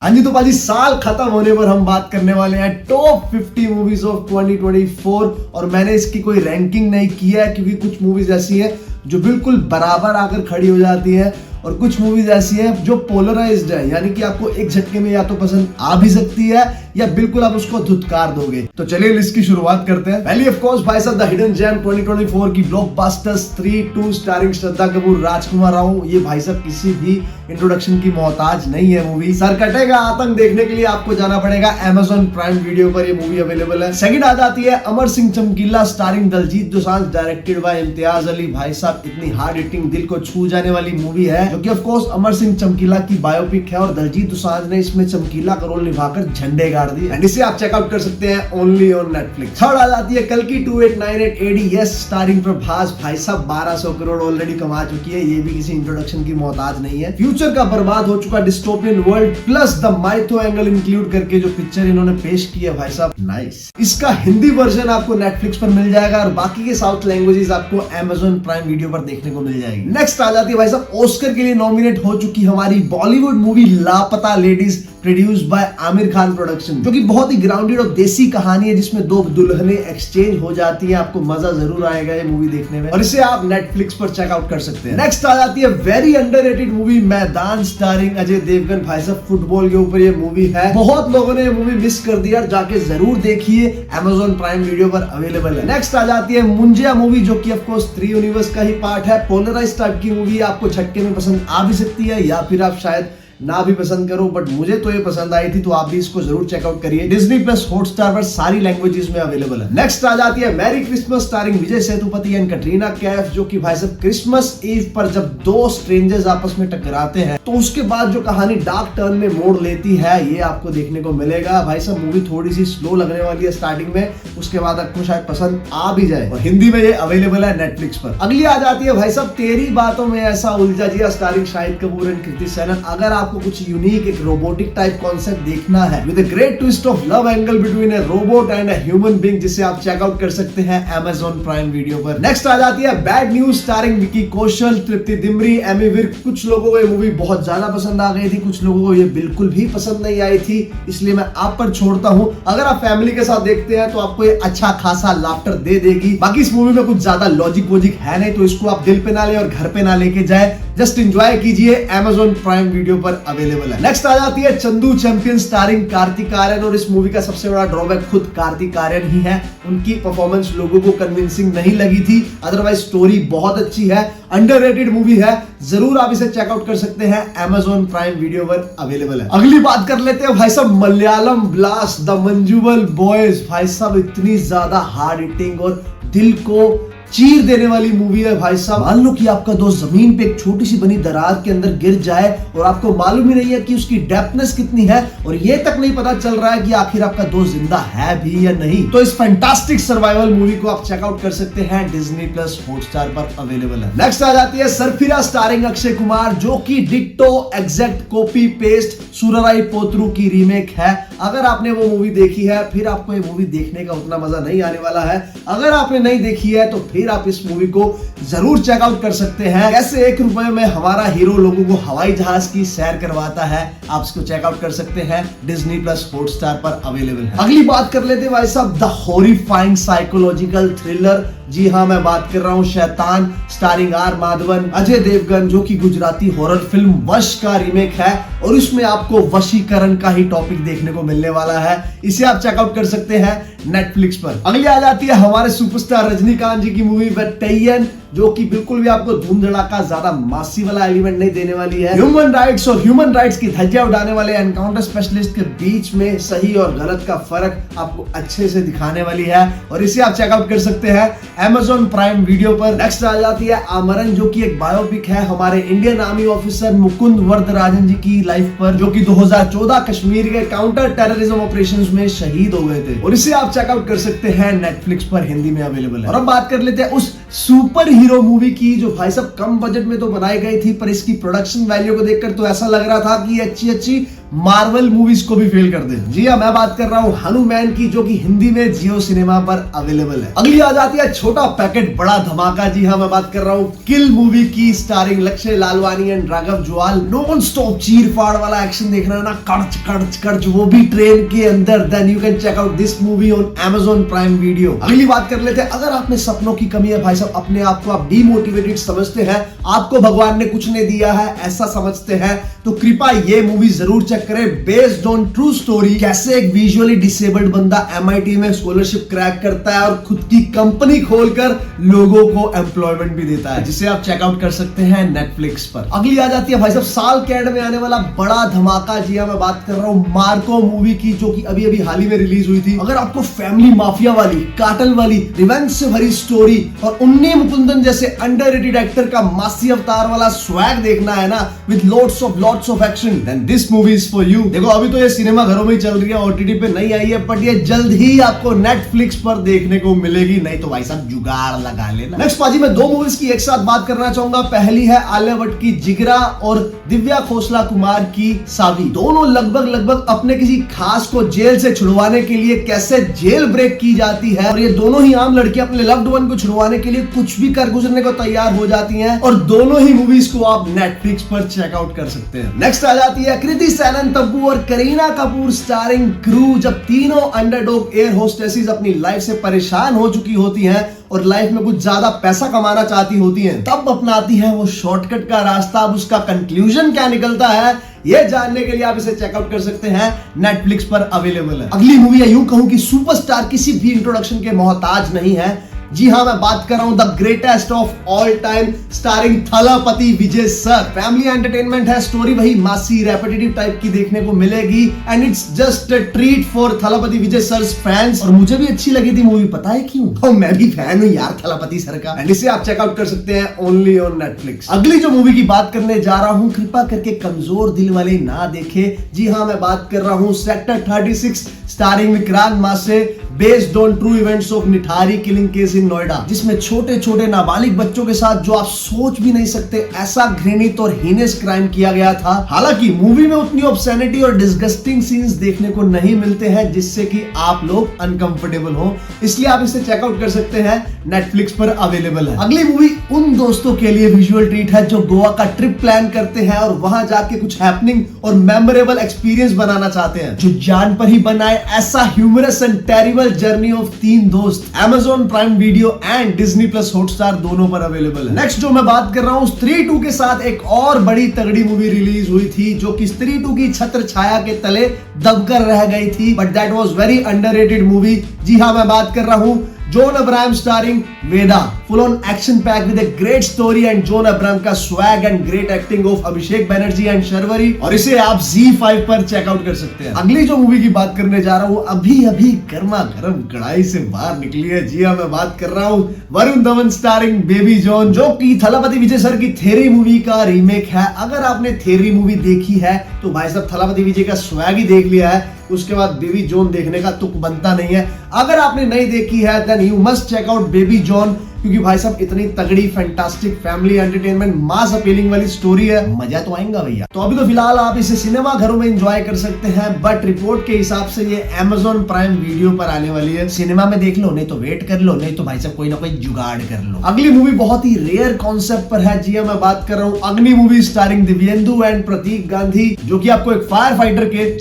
हाँ जी, तो पाजी साल खत्म होने पर हम बात करने वाले हैं टॉप 50 मूवीज ऑफ 2024। और मैंने इसकी कोई रैंकिंग नहीं किया है क्योंकि कुछ मूवीज ऐसी हैं जो बिल्कुल बराबर आकर खड़ी हो जाती है और कुछ मूवीज ऐसी हैं जो पोलराइज्ड है, यानी कि आपको एक झटके में या तो पसंद आ भी सकती है या बिल्कुल आप उसको धुतकार दोगे। तो चलिए लिस्ट की शुरुआत करते हैं। पहली ऑफ कोर्स भाई साहब द हिडन जेम 2024 की ब्लॉकबस्टर स्त्री 2 स्टारिंग श्रद्धा कपूर, राजकुमार राव। ये भाई साहब किसी भी इंट्रोडक्शन की मोहताज नहीं है मूवी। सर कटेगा आतंक देखने के लिए आपको जाना पड़ेगा Amazon प्राइम वीडियो पर, ये मूवी अवेलेबल है। सेकंड आ जाती है Amar Singh Chamkila starring Diljit Dosanjh, directed by Imtiaz Ali. भाई साहब इतनी हार्ड हिटिंग दिल को छू जाने वाली मूवी है जो कि ऑफ कोर्स अमर सिंह चमकीला की बायोपिक है और दलजीत दोसांझ ने इसमें चमकीला का रोल निभाकर झंडे गाड़ दिए एंड इसे आप चेकआउट कर सकते हैं ओनली ऑन नेटफ्लिक्स। थर्ड आ जाती है कल्कि 2898 ADS स्टारिंग प्रभास। भाई साहब 1200 करोड़ ऑलरेडी कमा चुकी है, ये भी किसी इंट्रोडक्शन की मोहताज नहीं है। फ्यूचर का बर्बाद हो चुका dystopian world plus the mytho angle include करके जो पिक्चर इन्होंने पेश की है भाई साहब नाइस। इसका हिंदी वर्जन आपको नेटफ्लिक्स पर मिल जाएगा और बाकी के साउथ लैंग्वेजेस आपको Amazon प्राइम वीडियो पर देखने को मिल जाएगी। नेक्स्ट आ जाती है भाई साहब ऑस्कर के लिए नॉमिनेट हो चुकी हमारी बॉलीवुड मूवी लापता ladies, produced by Aamir Khan production, जो कि बहुत ही ग्राउंडेड और देसी कहानी है जिसमें दो दुल्हनें एक्सचेंज हो जाती हैं। आपको मजा जरूर आएगा ये मूवी देखने में और इसे आप नेटफ्लिक्स पर चेकआउट कर सकते हैं। नेक्स्ट आ जाती है वेरी अंडररेटेड मूवी मैदान स्टारिंग अजय देवगन। भाई साहब फुटबॉल के ऊपर ये मूवी है, बहुत लोगों ने ये मूवी मिस कर दिया, जाके जरूर देखिए, Amazon प्राइम वीडियो पर अवेलेबल है। नेक्स्ट आ जाती है मुंजिया मूवी जो कि ऑफ कोर्स 3 यूनिवर्स का ही पार्ट है। पोलराइज टाइप की मूवी, आपको झटके में पसंद आ भी सकती है या फिर आप शायद ना भी पसंद करो, बट मुझे तो ये पसंद आई थी तो आप भी इसको जरूर चेकआउट करिए। डिज्नी प्लस हॉटस्टार पर सारी लैंग्वेजेस में अवेलेबल है। नेक्स्ट आ जाती है merry Christmas starring Vijay Sethupathi and Katrina Kaif, जो कि भाई साहब क्रिसमस ईव पर जब दो स्ट्रेंजर्स आपस में टकराते हैं तो उसके बाद जो कहानी डार्क टर्न में मोड़ लेती है ये आपको देखने को मिलेगा। भाई साहब मूवी थोड़ी सी स्लो लगने वाली है स्टार्टिंग में, उसके बाद आपको शायद पसंद आ भी जाए और हिंदी में ये अवेलेबल है नेटफ्लिक्स पर। अगली आ जाती है भाई साहब तेरी बातों में ऐसा उलझा जिया स्टारिंग शाहिद कपूर एंड कृति सेनन। अगर आपको कुछ यूनिक एक रोबोटिक टाइप कॉन्सेप्ट देखना है with a great twist of love angle between a robot and a human being, जिसे आप चेकआउट कर सकते हैं Amazon प्राइम वीडियो पर। नेक्स्ट आ जाती है bad news starring Vicky Kaushal, तृप्ति दिमरी, एमी विर्क। कुछ लोगों को ये मूवी बहुत ज्यादा पसंद आ गई थी, कुछ लोगों को ये बिल्कुल भी पसंद नहीं आई थी, इसलिए मैं आप पर छोड़ता हूं। अगर आप फैमिली के साथ देखते हैं तो आपको ये अच्छा खासा लाफ्टर दे देगी। बाकी इस मूवी में कुछ ज्यादा लॉजिक वॉजिक है नहीं, तो इसको आप दिल पे ना ले और घर पे ना लेके जाए, जस्ट एंजॉय कीजिए, Amazon प्राइम वीडियो पर अवेलेबल है। नेक्स्ट आ जाती है चंदू चैंपियन स्टारिंग कार्तिक आर्यन और इस मूवी का सबसे बड़ा ड्रॉबैक खुद कार्तिक आर्यन ही है। उनकी परफॉर्मेंस लोगों को कन्विंसिंग नहीं लगी थी, अदरवाइज स्टोरी बहुत अच्छी है, अंडररेटेड मूवी है, जरूर आप इसे चेकआउट कर सकते हैं, Amazon प्राइम वीडियो पर अवेलेबल है। अगली बात कर लेते हैं भाई साहब मलयालम ब्लास्ट द मंजूबल बॉयज। भाई साहब इतनी ज्यादा हार्ड हिटिंग और दिल को चीर देने वाली मूवी है भाई साहब। मान लो कि आपका दोस्त जमीन पे एक छोटी सी बनी दरार के अंदर गिर जाए और आपको मालूम ही नहीं है कि उसकी डेप्थनेस कितनी है और ये तक नहीं पता चल रहा है कि आखिर आपका दोस्त जिंदा है भी या नहीं। तो इस फैंटास्टिक सर्वाइवल मूवी को आप चेकआउट कर सकते हैं, डिज्नी प्लस हॉटस्टार पर अवेलेबल है। नेक्स्ट आ जाती है सरफिरा स्टारिंग अक्षय कुमार, जो कि डिट्टो एग्जैक्ट कॉपी पेस्ट सुरराई पोतरू की रीमेक है। अगर आपने वो मूवी देखी है फिर आपको ये मूवी देखने का उतना मजा नहीं आने वाला है, अगर आपने नहीं देखी है तो फिर आप इस मूवी को जरूर चेकआउट कर सकते हैं। कैसे 1 रुपए में हमारा हीरो लोगों को हवाई जहाज की सैर करवाता है, आप इसको चेकआउट कर सकते हैं, डिज्नी प्लस हॉटस्टार पर अवेलेबल है। अगली बात कर लेते हैं भाई साहब द हॉरिफाइंग साइकोलॉजिकल थ्रिलर। जी हाँ, मैं बात कर रहा हूँ शैतान स्टारिंग आर माधवन अजय देवगन, जो कि गुजराती हॉरर फिल्म वश का रीमेक है और इसमें आपको वशीकरण का ही टॉपिक देखने को मिलने वाला है। इसे आप चेकआउट कर सकते हैं नेटफ्लिक्स पर। अगली आ जाती है हमारे सुपरस्टार रजनीकांत जी की मूवी वेट्टैयन, जो कि बिल्कुल भी आपको धूम धड़ाका ज्यादा मासी वाला एलिमेंट नहीं देने वाली है। ह्यूमन राइट्स और ह्यूमन राइट्स की धज्जियां उड़ाने वाले एनकाउंटर स्पेशलिस्ट के बीच में सही और गलत का फर्क आपको अच्छे से दिखाने वाली है और इसे आप चेकआउट कर सकते हैं Amazon प्राइम वीडियो पर। नेक्स्ट आ जाती है आमरन, जो कि एक बायोपिक है हमारे Indian army officer Mukund Varadarajan ji की लाइफ पर, जो कि 2014 कश्मीर के काउंटर टेररिज्म ऑपरेशंस में शहीद हो गए थे और इसे आप चेकआउट कर सकते हैं नेटफ्लिक्स पर, हिंदी में अवेलेबल है। और अब बात कर लेते हैं उस सुपर हीरो मूवी की जो भाई साहब कम बजट में तो बनाई गई थी पर इसकी प्रोडक्शन वैल्यू को देखकर तो ऐसा लग रहा था कि अच्छी मार्वल मूवीज को भी फेल कर दे। जी हाँ, मैं बात कर रहा हूँ हनुमान की, जो कि हिंदी में जियो सिनेमा पर अवेलेबल है। अगली आ जाती है छोटा पैकेट बड़ा धमाका। जी हाँ, मैं बात कर रहा हूँ किल मूवी की, स्टारिंग लक्ष्य Lalwani and Raghav Jual. Non stop चीर फाड़ वाला एक्शन देखना है ना, कड़च कड़च कड़च, वो भी ट्रेन के अंदर, then you can check out this movie on Amazon prime video. अगली बात कर लेते हैं, अगर आप में सपनों की कमी है भाई साहब, अपने आप को आप डीमोटिवेटेड समझते हैं, आपको भगवान ने कुछ नहीं दिया है ऐसा समझते हैं, तो कृपया ये मूवी जरूर चेक करें। बेस्ड ऑन ट्रू स्टोरी, कैसे एक विजुअली डिसेबल्ड बंदा MIT में स्कॉलरशिप क्रैक करता है और खुद की कंपनी खोलकर लोगों को एम्प्लॉयमेंट भी देता है, जिसे आप चेकआउट कर सकते हैं नेटफ्लिक्स पर। अगली आ जाती है भाई साहब साल के एंड में आने वाला बड़ा धमाका। जी हाँ, मैं बात कर रहा हूँ मार्को मूवी की, जो कि अभी अभी हाल ही में रिलीज हुई थी। अगर आपको फैमिली माफिया वाली, काटल वाली, रिवेंज से भरी स्टोरी और उन्नी मुकुंदन जैसे अंडररेटेड एक्टर का मासी अवतार वाला स्वैग देखना है ना, with lots of action, then this movie is for you. देखो अभी तो ये सिनेमा घरों में ही चल रही है, OTT पे नहीं आई है, बट ये जल्द ही आपको नेटफ्लिक्स पर देखने को मिलेगी, नहीं तो भाई साहब जुगाड़ लगा लेना। नेक्स्ट पाजी मैं दो मूवीज की एक साथ बात करना चाहूंगा। पहली है आलिया भट्ट की जिगरा और दिव्या खोसला कुमार की सावी। दोनों लगभग अपने किसी खास को जेल से छुड़वाने के लिए कैसे जेल ब्रेक की जाती है, और ये दोनों ही आम लड़कियां अपने लव्ड वन को छुड़वाने के लिए कुछ भी कर गुजरने को तैयार हो जाती हैं, और दोनों ही मूवीज को आप नेटफ्लिक्स पर चेकआउट कर सकते हैं। नेक्स्ट आ जाती है कृति सैनन, तब्बू और करीना कपूर स्टारिंग क्रू। जब तीनों अंडरडॉग एयर होस्टेसेस अपनी लाइफ से परेशान हो चुकी होती हैं और लाइफ में कुछ ज्यादा पैसा कमाना चाहती होती हैं, तब अपनाती हैं वो शॉर्टकट का रास्ता। अब उसका कंक्लूजन क्या निकलता है, ये जानने के लिए आप इसे चेकआउट कर सकते हैं, नेटफ्लिक्स पर अवेलेबल है। अगली मूवी है, यूं कहूं कि सुपरस्टार किसी भी इंट्रोडक्शन के मोहताज नहीं है। जी हाँ, मैं बात कर रहा हूं the greatest of all time, starring Thalapathy Vijay sir. Family entertainment है, स्टोरी वही मासी रेपिटेटिव टाइप की देखने को मिलेगी, and it's just a treat for Thalapathy Vijay sir fans. और मुझे भी अच्छी लगी थी मूवी, पता है क्यों? तो मैं भी फैन हूं यार थलापति सर का, एंड इसे आप चेकआउट कर सकते हैं ओनली ऑन नेटफ्लिक्स। अगली जो मूवी की बात करने जा रहा हूं, कृपा करके कमजोर दिल वाले ना देखे। जी हाँ, मैं बात कर रहा हूं सेक्टर 36 स्टारिंग विक्रांत मासे, based on true events of Nithari killing case in Noida, जिसमें छोटे छोटे नाबालिग बच्चों के साथ जो आप सोच भी नहीं सकते ऐसा घृणित और हीनेस क्राइम किया गया था। हालांकि मूवी में उतनी ऑब्सैनिटी और डिस्गस्टिंग सीन्स देखने को नहीं मिलते हैं जिससे कि आप लोग अनकंफर्टेबल हो, इसलिए आप इसे चेकआउट कर सकते हैं, नेटफ्लिक्स पर अवेलेबल है। अगली मूवी उन दोस्तों के लिए विजुअल ट्रीट है जो गोवा का ट्रिप प्लान करते हैं और वहां जाके कुछ हैपनिंग और मेमोरेबल एक्सपीरियंस बनाना चाहते हैं, जो जान पर ही बनाए ऐसा humorous and terrible journey of तीन दोस्त। Amazon prime video and Disney Plus Hotstar दोनों पर अवेलेबल है। नेक्स्ट जो मैं बात कर रहा हूं, स्त्री 2 के साथ एक और बड़ी तगड़ी मूवी रिलीज हुई थी, जो कि स्त्री 2 की छत्र छाया के तले दबकर रह गई थी, but that was very underrated movie. जी हां, मैं बात कर रहा हूं John Abraham starring Veda, full on action pack with a great story and John Abraham का swag and great acting of Abhishek Banerjee and Sharvari, और इसे आप ZEE5 पर चेकआउट कर सकते हैं। अगली जो मूवी की बात करने जा रहा हूं, अभी अभी गर्मा गर्म कढ़ाई से बाहर निकली है। जी हाँ, मैं बात कर रहा हूं Varun Dhawan starring baby John, जो कि थलापति विजय सर की थेरी मूवी का रीमेक है। अगर आपने थेरी मूवी देखी है तो भाई साहब थलापति विजय का स्वैग ही देख लिया है, उसके बाद बेबी जॉन देखने का तुक बनता नहीं है। अगर आपने नहीं देखी है then you must check out Baby John, क्योंकि भाई साहब इतनी तगड़ी fantastic family entertainment mass appealing वाली स्टोरी है, मजा तो आएगा भैया। तो अभी तो फिलहाल आप इसे सिनेमा घरों में एंजॉय कर सकते हैं, बट रिपोर्ट के हिसाब से ये Amazon प्राइम वीडियो पर आने वाली है। सिनेमा में देख लो, नहीं तो वेट कर लो, नहीं तो भाई साहब कोई ना कोई जुगाड़ कर लो। अगली मूवी बहुत ही रेयर कॉन्सेप्ट पर है। जी हाँ, मैं बात कर रहा हूँ अग्नि मूवी स्टारिंग दिव्येंदु एंड प्रतीक गांधी, जो कि आपको एक फायर फाइटर के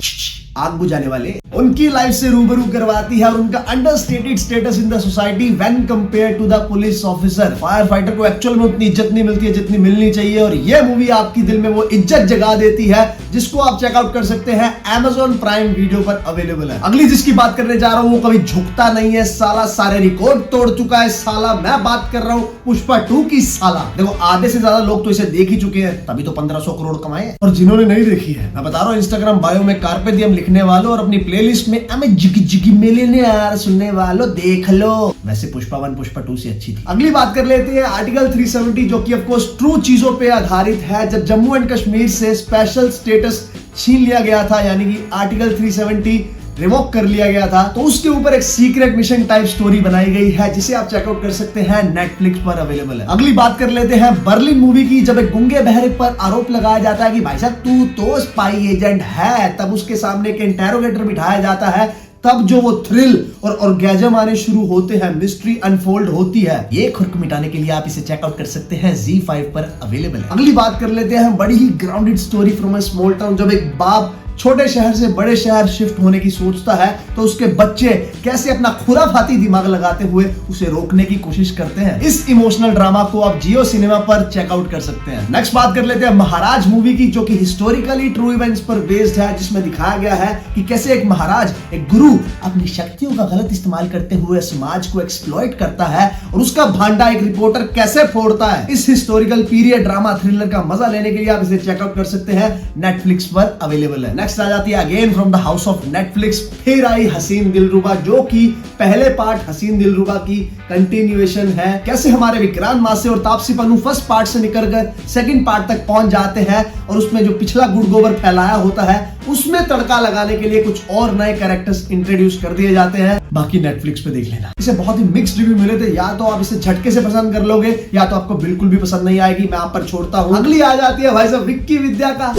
आग बुझाने वाले उनकी लाइफ से रूबरू करवाती है और उनका understated status in the society when compare to the police officer. Fire fighter को एक्चुअल में उतनी इज्जत नहीं मिलती है जितनी मिलनी चाहिए, और ये मूवी आपकी दिल में वो इज्जत जगा देती है, जिसको आप चेकआउट कर सकते हैं, Amazon प्राइम वीडियो पर अवेलेबल है। अगली जिसकी बात करने जा रहा हूं वो कभी झुकता नहीं है साला, सारे रिकॉर्ड तोड़ चुका है साला। मैं बात कर रहा हूं पुष्पा 2 की साला। देखो आधे से ज्यादा लोग तो इसे देख ही चुके हैं, तभी तो 1500 करोड़ कमाए, और जिन्होंने नहीं देखी है मैं बता रहा हूं इंस्टाग्राम बायो में कार्पे डियम लिखने वालों और अपनी प्लेलिस्ट में हमें जिगी जिगी मिलियनेयर सुनने वालों देख लो। वैसे पुष्पा 1 पुष्पा 2 से अच्छी थी। अगली बात कर लेते हैं आर्टिकल 370, जो कि ऑफ कोर्स ट्रू चीजों पे आधारित है। जब जम्मू एंड कश्मीर से स्पेशल स्टेटस छीन लिया गया था, यानी कि आर्टिकल 370 रिवोक कर लिया गया था, तो उसके ऊपर एक सीक्रेट मिशन टाइप स्टोरी बनाई गई है जिसे आप चेकआउट कर सकते हैं, नेटफ्लिक्स पर अवेलेबल है। अगली बात कर लेते हैं बर्लिन मूवी की। जब एक गूंगे बहरे पर आरोप लगाया जाता है कि भाई साहब तू तो स्पाई एजेंट है, तब उसके सामने एक इंटेरोगेटर बिठाया जाता है, तब जो वो थ्रिल और ऑर्गेजम आने शुरू होते हैं, मिस्ट्री अनफोल्ड होती है। ये खुर्क मिटाने के लिए आप इसे चेकआउट कर सकते हैं, ZEE5 पर अवेलेबल है। अगली बात कर लेते हैं बड़ी ही grounded story from a small town. जब एक बाप छोटे शहर से बड़े शहर शिफ्ट होने की सोचता है तो उसके बच्चे कैसे अपना खुराफाती दिमाग लगाते हुए उसे रोकने की कोशिश करते हैं। इस इमोशनल ड्रामा को आप जियो सिनेमा पर चेकआउट कर सकते हैं। नेक्स्ट बात कर लेते हैं महाराज मूवी की, जो कि हिस्टोरिकली ट्रू इवेंट्स पर बेस्ड है, जिसमें दिखाया गया है कि कैसे एक महाराज, एक गुरु अपनी शक्तियों का गलत इस्तेमाल करते हुए समाज को एक्सप्लॉइट करता है और उसका भांडा एक रिपोर्टर कैसे फोड़ता है। इस हिस्टोरिकल पीरियड ड्रामा थ्रिलर का मजा लेने के लिए आप इसे चेकआउट कर सकते हैं, नेटफ्लिक्स पर अवेलेबल है। नेक्स्ट आ जाती है again from the house of Netflix, फिर आई हसीन दिलरुबा, जो कि पहले पार्ट हसीन दिलरुबा की कंटिन्यूएशन है। कैसे हमारे विक्रांत मासे और तापसी पन्नू फर्स्ट पार्ट से निकलकर सेकंड पार्ट तक पहुंच जाते हैं और उसमें जो पिछला गुड़ गोबर फैलाया होता है उसमें तड़का लगाने के लिए कुछ और नए कैरेक्टर्स इंट्रोड्यूस कर दिए जाते हैं। बाकी नेटफ्लिक्स पे देख लेना। इसे बहुत ही मिक्स्ड रिव्यू मिले थे, या तो आप इसे झटके से पसंद कर लोगे या तो आपको बिल्कुल भी पसंद नहीं आएगी। मैं आप पर छोड़ता हूँ। अगली आ जाती है भाई साहब विक्की विद्या का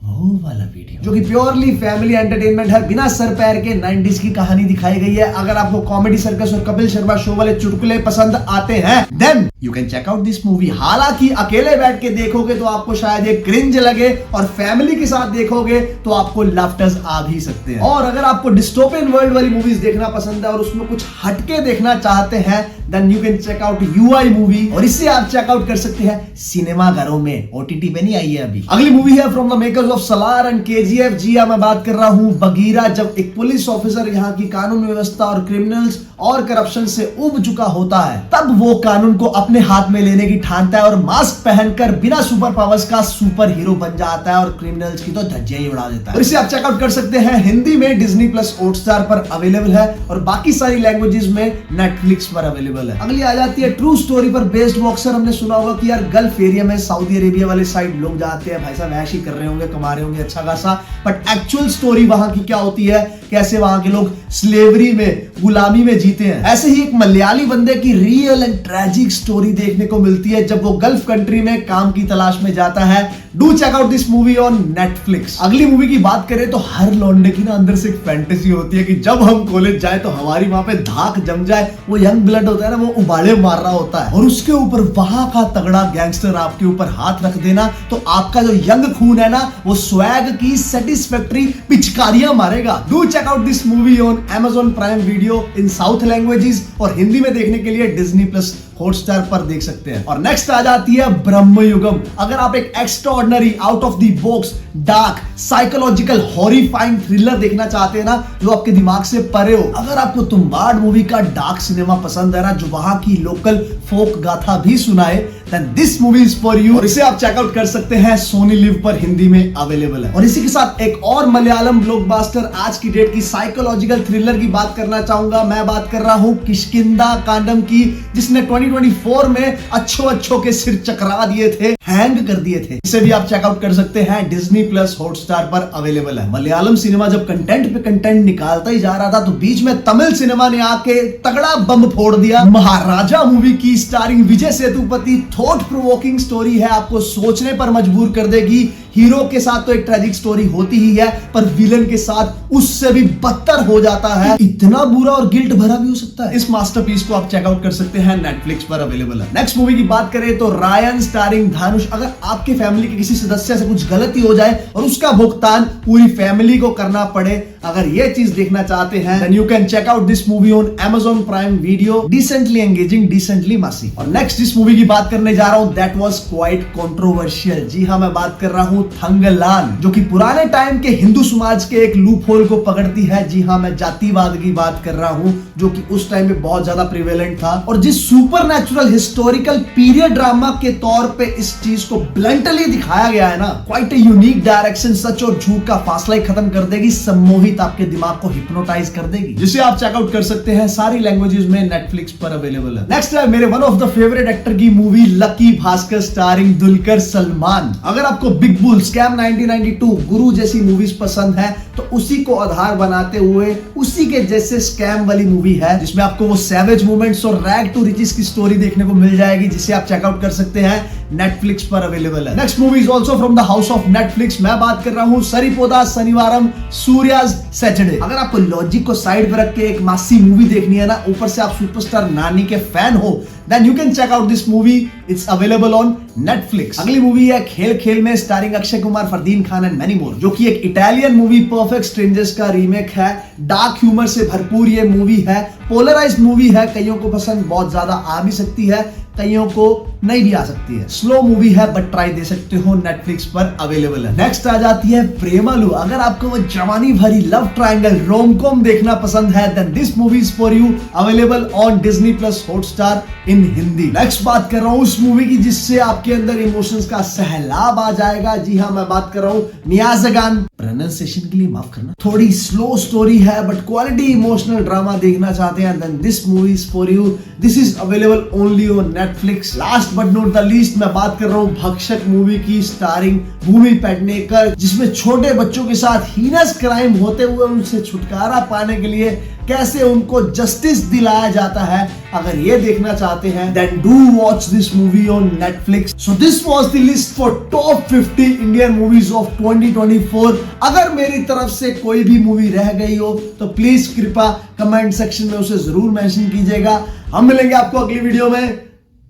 वो वाला वीडियो, जो कि प्योरली फैमिली एंटरटेनमेंट है, बिना सर पैर के 90s की कहानी दिखाई गई है। अगर आपको कॉमेडी सर्कस और कपिल शर्मा शो वाले चुटकुले पसंद आते हैं then you can check out this movie. हालांकि अकेले बैठ के देखोगे तो आपको शायद ये क्रिंज लगे और फैमिली के साथ देखोगे तो आपको लाफ्टर्स आ भी सकते हैं। और अगर आपको डिस्टोपियन वर्ल्ड वाली मूवीज देखना पसंद है और उसमें कुछ हटके देखना चाहते हैं then you can check out UI movie, और इसे आप चेकआउट कर सकते हैं सिनेमा घरों में, OTT पे नहीं आई है अभी। अगली मूवी है from the makers of Salaar and KGF। जी हां, मैं बात कर रहा हूं बगीरा। जब एक पुलिस ऑफिसर यहाँ की कानून व्यवस्था और क्रिमिनल्स और करप्शन से उब चुका होता है, तब वो कानून को अपने हाथ में लेने की ठानता है और मास्क पहनकर बिना सुपर पावर्स का सुपर हीरो बन जाता है और क्रिमिनल्स की तो धज्जियां ही उड़ा देता है। और इसे आप चेकआउट कर सकते हैं, हिंदी में Disney+ हॉटस्टार पर अवेलेबल है और बाकी सारी लैंग्वेजेस में नेटफ्लिक्स पर अवेलेबल है। अगली आ जाती है ट्रू स्टोरी पर बेस्ड बॉक्सर। हमने सुना होगा कि यार गल्फ एरिया में सऊदी अरेबिया वाले साइड लोग जाते हैं, भाई साहब ऐश ही कर रहे होंगे, कमा रहे होंगे अच्छा खासा, बट एक्चुअल स्टोरी वहां की क्या होती है, कैसे वहां के लोग स्लेवरी में, गुलामी में जीते हैं। ऐसे ही एक मलयाली बंदे की रियल एंड ट्रेजिक स्टोरी देखने को मिलती है जब वो गल्फ कंट्री में काम की तलाश में जाता है। Do check out this movie on Netflix. अगली मूवी की बात करें तो हर लौंडे की ना अंदर से एक फैंटेसी होती है कि जब हम कॉलेज जाए तो हमारी वहां पे धाक जम जाए। वो यंग ब्लड होता है ना, वो उबाले मार रहा होता है और उसके ऊपर वहां का तगड़ा गैंगस्टर आपके ऊपर हाथ रख देना तो आपका जो यंग खून है ना वो स्वैग की सेटिस्फैक्टरी पिचकारियां मारेगा। Do check out this movie on Amazon prime video in south languages, और हिंदी में देखने के लिए Disney+ हॉटस्टार पर देख सकते हैं। और नेक्स्ट आ जाती है ब्रह्मयुगम। अगर आप एक extraordinary, out of the box, dark, psychological, horrifying thriller देखना चाहते हैं ना, जो आपके दिमाग से परे हो, अगर आपको तुम्बाड़ मूवी का डार्क सिनेमा पसंद है ना, जो वहां की लोकल फोक गाथा भी सुनाए, then this movie is for you. और इसे आप चेकआउट कर सकते हैं, सोनी लिव पर हिंदी में अवेलेबल है। और इसी के साथ एक और मलयालम ब्लॉकबस्टर आज की डेट की साइकोलॉजिकल थ्रिलर की बात करना चाहूंगा। मैं बात कर रहा हूं किष्किंधा कांडम की, जिसने 2024 में अच्छों के सिर चकरा दिए थे, हैंग कर दिए थे। इसे भी आप चेकआउट कर सकते हैं, Disney+ हॉटस्टार पर अवेलेबल है। मलयालम सिनेमा जब कंटेंट पे कंटेंट निकालता ही जा रहा था तो बीच में तमिल सिनेमा ने आके तगड़ा बम फोड़ दिया। महाराजा मूवी की starring Vijay Sethupathi thought provoking story है, आपको सोचने पर मजबूर कर देगी। हीरो के साथ तो एक ट्रेजिक स्टोरी होती ही है, पर विलन के साथ उससे भी बदतर हो जाता है। इतना बुरा और गिल्ट भरा भी हो सकता है। इस मास्टरपीस को आप चेकआउट कर सकते हैं, नेटफ्लिक्स पर अवेलेबल है। नेक्स्ट मूवी की बात करें तो रायन स्टारिंग धानुष। अगर आपके फैमिली के किसी सदस्य से कुछ गलती हो जाए और उसका भुगतान पूरी फैमिली को करना पड़े, अगर ये चीज देखना चाहते हैं then you can check out this movie on Amazon prime video. Decently engaging, decently massy. और नेक्स्ट जिस मूवी की बात करने जा रहा हूं दैट वाज क्वाइट कंट्रोवर्शियल। जी हां, मैं बात कर रहा हूं थंगलान, जो कि पुराने टाइम के हिंदू समाज के एक लूप होल को पकड़ती है। जी हां, मैं जातिवाद की बात कर रहा हूं, जो कि उस टाइम में बहुत ज्यादा प्रिवेलेंट था। और जिस सुपरनैचुरल हिस्टोरिकल पीरियड ड्रामा के तौर पे इस चीज को ब्लंटली दिखाया गया है ना, क्वाइट ए यूनिक डायरेक्शन, सच और झूठ का फासला ही खत्म कर देगी, सम्मोहित आपके दिमाग को हिप्नोटाइज कर देगी, जिसे आप चेकआउट कर सकते हैं सारी लैंग्वेजेस में, नेटफ्लिक्स पर अवेलेबल है। नेक्स्ट है मेरे one of the favourite actor की मूवी लकी भास्कर स्टारिंग दुलकर सलमान। अगर आपको बिग बूस धूल, स्कैम 1992, गुरु जैसी मूवीज पसंद है तो उसी को आधार बनाते हुए उसी के जैसे स्कैम वाली मूवी है जिसमें आपको वो सैवेज मोमेंट्स और रैग टू रिचेस की स्टोरी देखने को मिल जाएगी, जिसे आप चेकआउट कर सकते हैं, नेटफ्लिक्स पर अवेलेबल है। Next movie is also from the house of Netflix. मैं बात कर रहा हूं सरिपोदा शनिवारम सूर्याज सैटरडे। अगर आपको लॉजिक को साइड पर रख के एक मासी मूवी देखनी है ना, ऊपर से आप सुपरस्टार नानी के फैन हो, then you can check out this movie. It's available on Netflix. अगली मूवी है खेल खेल में, starring Akshay Kumar, Fardeen Khan and many more, जो कि एक इटालियन मूवी परफेक्ट स्ट्रेंजर्स का रीमेक है। डार्क ह्यूमर से भरपूर ये मूवी है, पोलराइज्ड मूवी है, कईयों को पसंद बहुत ज्यादा आ भी सकती है, कईयों को नहीं भी आ सकती है। स्लो मूवी है बट ट्राई दे सकते हो, नेटफ्लिक्स पर अवेलेबल है। नेक्स्ट आ जाती है प्रेमालू। अगर आपको वो जवानी भरी लव ट्रायंगल रोमकॉम देखना पसंद है, then this movie is for you, available on Disney Plus Hotstar in Hindi. Next बात कर रहा हूं उस मूवी की जिससे आपके अंदर इमोशंस का सैलाब आ जाएगा। जी हाँ, मैं बात कर रहा हूं नियाज़गान, प्रोनाउंसिएशन के लिए माफ करना। थोड़ी स्लो स्टोरी है बट क्वालिटी इमोशनल ड्रामा देखना चाहते हैं, then this movie is for you. This is available only on Netflix. Last but not the least, मैं बात कर रहा हूं भक्षक मूवी की, स्टारिंग भूमि पेडनेकर, जिसमें छोटे बच्चों के साथ हीनस क्राइम होते हुए उनसे छुटकारा पाने के लिए कैसे उनको जस्टिस दिलाया जाता है। अगर ये देखना चाहते हैं then do watch this movie on Netflix. So this was the list for top 50 Indian movies of 2024. अगर मेरी तरफ से कोई भी मूवी रह गई हो तो प्लीज कृपया कमेंट सेक्शन में उसे जरूर मेंशन कीजिएगा। हम मिलेंगे आपको अगली वीडियो में।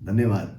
धन्यवाद।